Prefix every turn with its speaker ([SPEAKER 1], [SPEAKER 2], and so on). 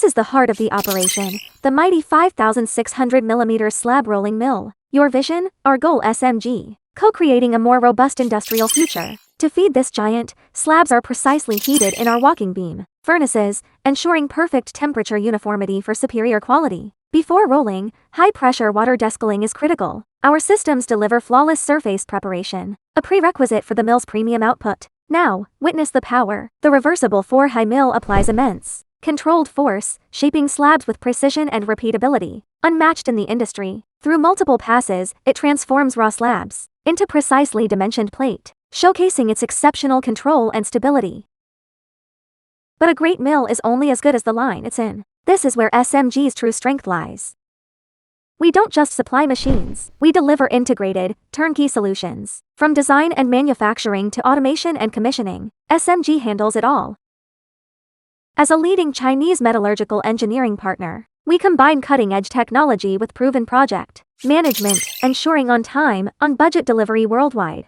[SPEAKER 1] This is the heart of the operation, the mighty 5600mm slab rolling mill. Your vision, our goal SMG. Co-creating a more robust industrial future. To feed this giant, slabs are precisely heated in our walking beam furnaces, ensuring perfect temperature uniformity for superior quality. Before rolling, high-pressure water descaling is critical. Our systems deliver flawless surface preparation, a prerequisite for the mill's premium output. Now, witness the power. The reversible 4-high mill applies immense, controlled force, shaping slabs with precision and repeatability, unmatched in the industry. Through multiple passes, it transforms raw slabs into precisely dimensioned plate, showcasing its exceptional control and stability. But a great mill is only as good as the line it's in. This is where SMG's true strength lies. We don't just supply machines, we deliver integrated, turnkey solutions. From design and manufacturing to automation and commissioning, SMG handles it all. As a leading Chinese metallurgical engineering partner, we combine cutting-edge technology with proven project management, ensuring on-time, on-budget delivery worldwide.